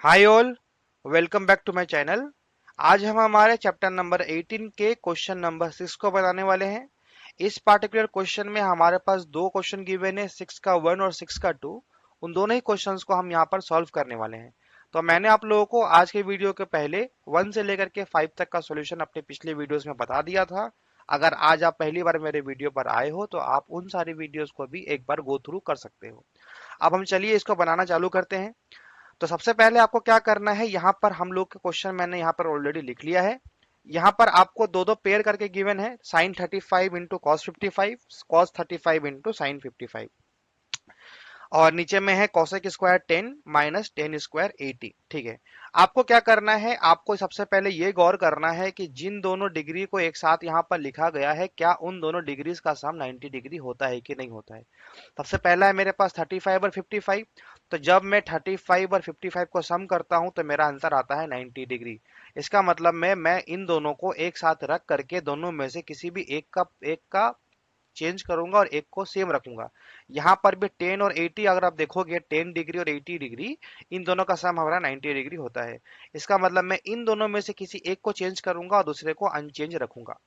Hi all, welcome back to my channel. आज हम हमारे चैप्टर नंबर 18 के क्वेश्चन नंबर 6 को बनाने वाले हैं। इस पार्टिकुलर क्वेश्चन में हमारे पास दो क्वेश्चन गिवन है, 6 का 1 और 6 का 2। उन दोनों ही क्वेश्चंस को हम यहाँ पर सॉल्व करने वाले हैं। तो मैंने आप लोगों को आज के वीडियो के पहले 1 से लेकर के 5 तक का सॉल्यूशन अपने पिछले वीडियोस में बता दिया था। अगर आज आप पहली बार मेरे वीडियो पर आए हो तो आप उन सारी वीडियोस को भी एक बार गो थ्रू कर सकते हो। अब हम चलिए इसको बनाना चालू करते हैं। तो सबसे पहले आपको क्या करना है, यहाँ पर हम लोग के क्वेश्चन मैंने यहाँ पर ऑलरेडी लिख लिया है। यहाँ पर आपको दो दो पेयर करके गिवन है, sin 35 into cos 55, cos 35 into sin 55, और नीचे में है cosec square 10 minus tan square 80। ठीक है, आपको क्या करना है, आपको सबसे पहले ये गौर करना है कि जिन दोनों डिग्री को एक साथ यहाँ पर लिखा गया है, क्या उन दोनों डिग्रीज का सम 90 डिग्री होता है कि नहीं होता है। सबसे पहला है मेरे पास 35 और 55। तो जब मैं 35 और 55 को सम करता हूं तो मेरा आंसर आता है 90 डिग्री। इसका मतलब मैं इन दोनों को एक साथ रख करके दोनों में से किसी भी एक का चेंज करूंगा और एक को सेम रखूंगा। यहां पर भी 10 और 80 अगर आप देखोगे, 10 डिग्री और 80 डिग्री, इन दोनों का सम हमारा 90 डिग्री होता है। इसका मतलब मैं इन दोनों में से किसी एक को चेंज करूंगा और दूसरे को अनचेंज रखूंगा।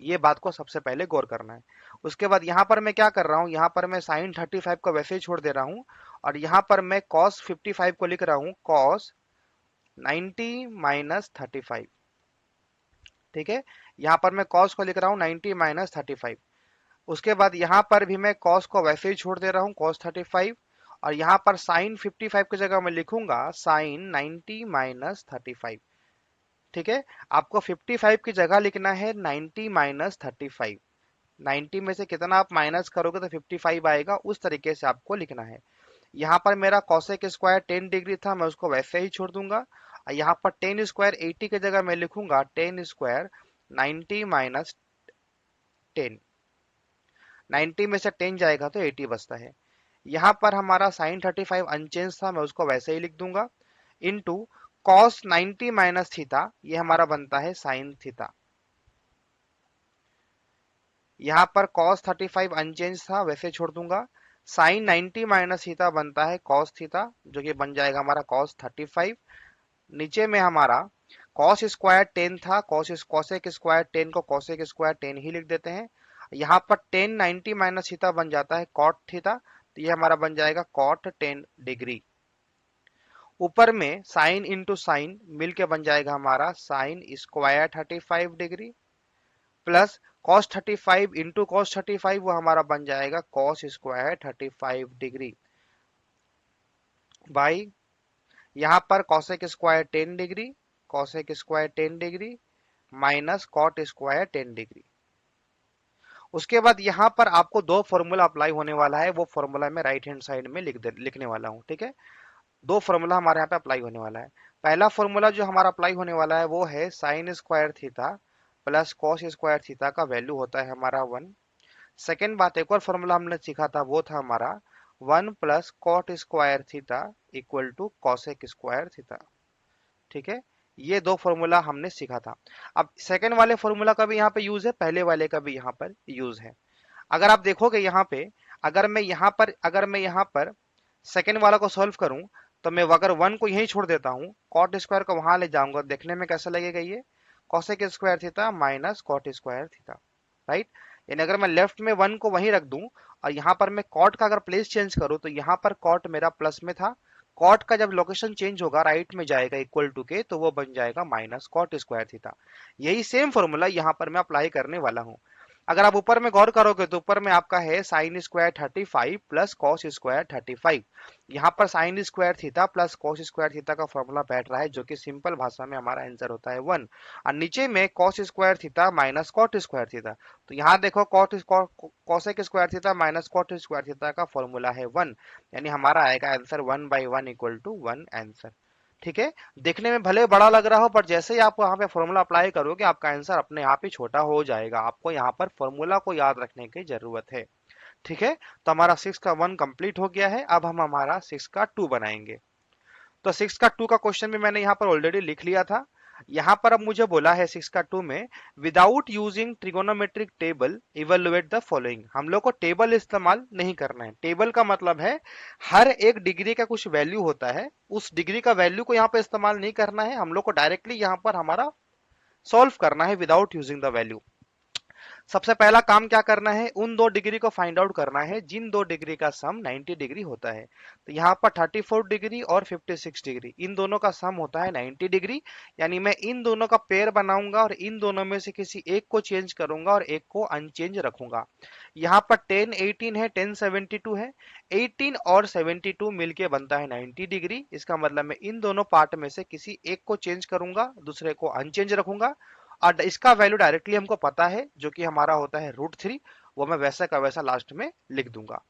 ये बात को सबसे पहले गौर करना है। उसके बाद यहाँ पर मैं क्या कर रहा हूँ, यहाँ पर मैं साइन 35 को वैसे ही छोड़ दे रहा हूँ, और यहाँ पर मैं कॉस 55 को लिख रहा हूँ, कॉस 90 माइनस 35। ठीक है, यहाँ पर मैं कॉस को लिख रहा हूँ 90 माइनस 35। उसके बाद यहाँ पर भी मैं कॉस को वैसे ही छोड़ दे रहा हूँ, कॉस 35, और यहाँ पर साइन 55 की जगह मैं लिखूंगा साइन 90 माइनस 35। ठीक है, आपको 55 की जगह लिखना है 90 माइनस 35। 90 में से कितना आप माइनस करोगे तो 55 आएगा, उस तरीके से आपको लिखना है। यहाँ पर मेरा कॉसेक स्क्वायर 10 डिग्री था, मैं उसको वैसे ही छोड़ दूंगा। और यहाँ पर टेन स्क्वायर 80 की जगह मैं लिखूंगा टेन स्क्वायर 90 माइनस 10। 90 में से 10 जाएगा तो 80 बचता है। यहाँ पर हमारा साइन 35 अनचेंज था, मैं उसको वैसे ही लिख दूंगा, इनटू कॉस 90 माइनस थीटा, ये हमारा बनता है साइन थीटा। यहाँ पर cos 35 अनचेंज था, वैसे छोड़ दूंगा। साइन 90 माइनस थीटा बनता है cos थीटा, जो कि बन जाएगा हमारा cos 35। नीचे में हमारा cos स्क्वायर 10 था, cosec स्क्वायर 10 को cosec स्क्वायर 10 ही लिख देते हैं। यहाँ पर 10 90 माइनस थीटा बन जाता है cot थीटा, तो ये हमारा बन जाएगा cot 10 डिग्री। ऊपर में साइन इंटू साइन मिलके बन जाएगा हमारा sine square 35 degree, plus cos 35 into cos 35, वो हमारा बन जाएगा cos स्क्वायर 35 डिग्री, बाई यहाँ पर cosec square 10 degree, cosec square 10 degree minus cot square 10 degree. उसके बाद यहाँ पर आपको दो फॉर्मूला अप्लाई होने वाला है, वो फॉर्मूला मैं राइट हैंड साइड में लिखने वाला हूँ। ठीक है, दो फॉर्मूला हमारे यहाँ पे अप्लाई होने वाला है। पहला फॉर्मूला जो हमारा अप्लाई होने वाला है वो है sine square theta plus cos square theta का वैल्यू होता है हमारा 1। सेकेंड बात, एक और फॉर्मूला हमने सीखा था, वो था हमारा 1 plus cot square theta equal to cosec square theta. ठीक है, ये दो फॉर्मूला हमने सीखा था। अब सेकेंड वाले फॉर्मूला का भी यहाँ पे यूज है, पहले वाले का भी यहाँ पर यूज है। अगर आप देखोगे यहाँ पे, अगर मैं यहाँ पर सेकेंड वाला को सॉल्व करूं, तो मैं अगर 1 को यहीं छोड़ देता हूं, कॉट स्क्वायर को वहां ले जाऊंगा, देखने में कैसा लगेगा ये, cosec square theta minus cot square theta, right. यानी अगर मैं लेफ्ट में 1 को वहीं रख दूं और यहाँ पर मैं कॉट का अगर प्लेस चेंज करूं, तो यहाँ पर कॉट मेरा प्लस में था, कॉट का जब लोकेशन चेंज होगा राइट में जाएगा इक्वल टू के, तो वो बन जाएगा माइनस कॉट स्क्वायर थीटा। यही सेम फॉर्मूला यहाँ पर मैं अप्लाई करने वाला हूँ। अगर आप ऊपर में गौर करोगे तो ऊपर में आपका है sine square 35 plus cos square 35। यहाँ पर sine square theta plus cos square theta का फॉर्मूला बैठ रहा है, जो कि सिंपल भाषा में हमारा आंसर होता है 1। और नीचे में cos square theta minus cot square theta, तो यहाँ देखो cosec square theta minus cot square theta का फॉर्मूला है 1, यानी हमारा आएगा आंसर 1/1 इक्वल टू 1 आंसर। ठीक है, देखने में भले बड़ा लग रहा हो, पर जैसे ही आप यहाँ पे फॉर्मूला अप्लाई करोगे आपका आंसर अपने आप ही छोटा हो जाएगा। आपको यहाँ पर फॉर्मूला को याद रखने की जरूरत है। ठीक है, तो हमारा 6 का 1 कंप्लीट हो गया है। अब हम हमारा 6 का 2 बनाएंगे। तो 6 का 2 का क्वेश्चन भी मैंने यहाँ पर ऑलरेडी लिख लिया था। यहाँ पर अब मुझे बोला है 6 का 2 में without using trigonometric table evaluate the following. हम लोग को टेबल इस्तेमाल नहीं करना है। टेबल का मतलब है हर एक डिग्री का कुछ वैल्यू होता है, उस डिग्री का वैल्यू को यहाँ पे इस्तेमाल नहीं करना है, हम लोग को डायरेक्टली यहाँ पर हमारा सॉल्व करना है विदाउट यूजिंग द वैल्यू। सबसे पहला काम क्या करना है, उन दो डिग्री को फाइंड आउट करना है जिन दो डिग्री का सम 90 डिग्री होता है। तो यहाँ पर 34 डिग्री और 56 डिग्री, इन दोनों का सम होता है 90 डिग्री। यानी मैं इन दोनों का पेयर बनाऊंगा और इन दोनों में से किसी एक को चेंज करूंगा और एक को अनचेंज रखूंगा। यहाँ पर 10 18 है, 10 72 है, 18 और 72 मिलके बनता है 90 डिग्री। इसका मतलब मैं इन दोनों पार्ट में से किसी एक को चेंज करूंगा, दूसरे को अनचेंज रखूंगा, और इसका वैल्यू डायरेक्टली हमको पता है जो कि हमारा होता है √3, वो मैं वैसा का वैसा लास्ट में लिख दूंगा।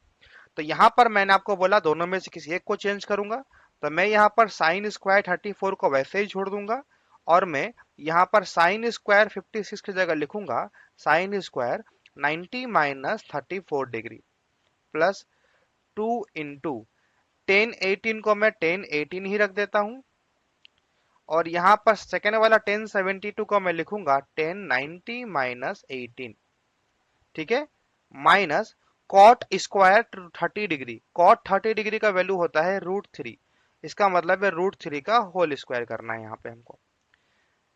तो यहाँ पर मैंने आपको बोला दोनों में से किसी एक को चेंज करूंगा, तो मैं यहाँ पर साइन स्क्वायर 34 को वैसे ही छोड़ दूंगा और मैं यहाँ पर साइन स्क्वायर 56 की जगह लिखूंगा sine square 90 minus 34 degree plus 2 into 10 18 को मैं 10 18 ही रख देता हूं, और यहां पर सेकेंड वाला 1072 को मैं लिखूंगा 1090 माइनस 18। ठीक है, minus cot square 30 degree, cot 30 degree का वैल्यू होता है √3। इसका मतलब है √3 का होल स्क्वायर करना है यहाँ पे हमको।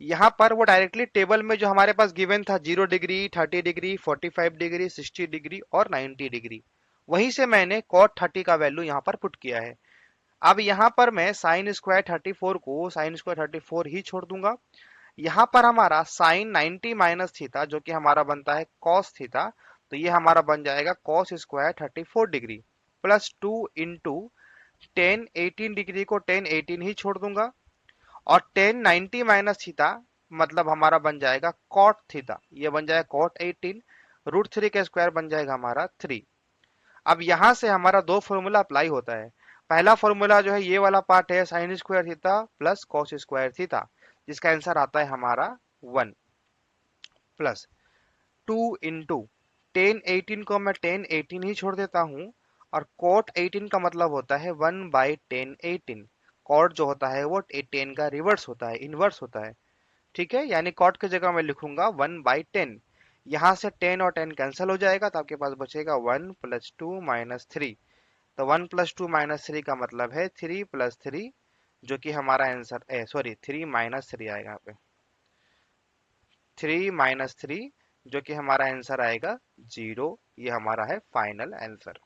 यहाँ पर वो डायरेक्टली टेबल में जो हमारे पास गिवन था 0 डिग्री 30 डिग्री 45 डिग्री 60 डिग्री और 90 डिग्री, वहीं से मैंने कॉट 30 का वैल्यू यहाँ पर पुट किया है। अब यहाँ पर मैं साइन स्क्वायर 34 को साइन स्क्वायर 34 ही छोड़ दूंगा। यहाँ पर हमारा साइन 90 माइनस थीटा जो कि हमारा बनता है कॉस थीटा, तो ये हमारा बन जाएगा cos square 34 degree plus 2 into 10 18 degree को 10 18 ही छोड़ दूंगा, और 10 90 माइनस थीटा मतलब हमारा बन जाएगा कॉट थीटा, ये बन जाएगा कॉट 18, √3 का स्क्वायर बन जाएगा हमारा 3। अब यहां से हमारा दो फॉर्मूला अप्लाई होता है। पहला फॉर्मूला जो है ये वाला पार्ट है sine square theta plus cos square theta, जिसका आंसर आता है हमारा 1 प्लस 2 इंटू 10 18 को मैं 10 18 ही छोड़ देता हूं, और कॉट 18 का मतलब होता है 1/10 18। कॉट जो होता है वो 10 का रिवर्स होता है, इनवर्स होता है। ठीक है, यानी कॉट की जगह मैं लिखूंगा 1/10। यहां से 10 और 10 कैंसिल हो जाएगा तो आपके पास बचेगा 1 प्लस 2 माइनस 3। तो 1 प्लस 2 माइनस 3 का मतलब है 3 प्लस 3, जो कि हमारा आंसर सॉरी 3 माइनस 3 आएगा यहाँ पे, 3 माइनस 3 जो कि हमारा आंसर आएगा 0। ये हमारा है फाइनल आंसर।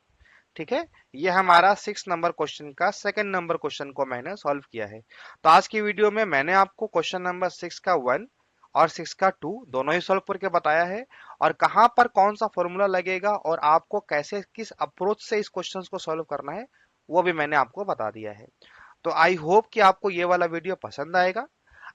ठीक है, ये हमारा 6 नंबर क्वेश्चन का सेकंड नंबर क्वेश्चन को मैंने सॉल्व किया है। तो आज की वीडियो में मैंने आपको क्वेश्चन नंबर 6 का 1 और 6 का 2 दोनों ही सॉल्व करके बताया है, और कहां पर कौन सा फॉर्मूला लगेगा और आपको कैसे किस अप्रोच से इस क्वेश्चन को सॉल्व करना है वो भी मैंने आपको बता दिया है। तो आई होप कि आपको ये वाला वीडियो पसंद आएगा।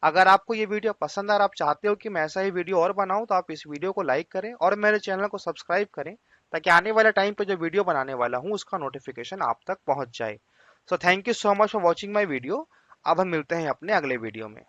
अगर आपको ये वीडियो पसंद आ और आप चाहते हो कि मैं ऐसा ही वीडियो और बनाऊं तो आप इस वीडियो को लाइक करें और मेरे चैनल को सब्सक्राइब करें, ताकि आने वाले टाइम पे जो वीडियो बनाने वाला हूं उसका नोटिफिकेशन आप तक पहुंच जाए। So thank you so much for watching my video. अब हम मिलते हैं अपने अगले वीडियो में।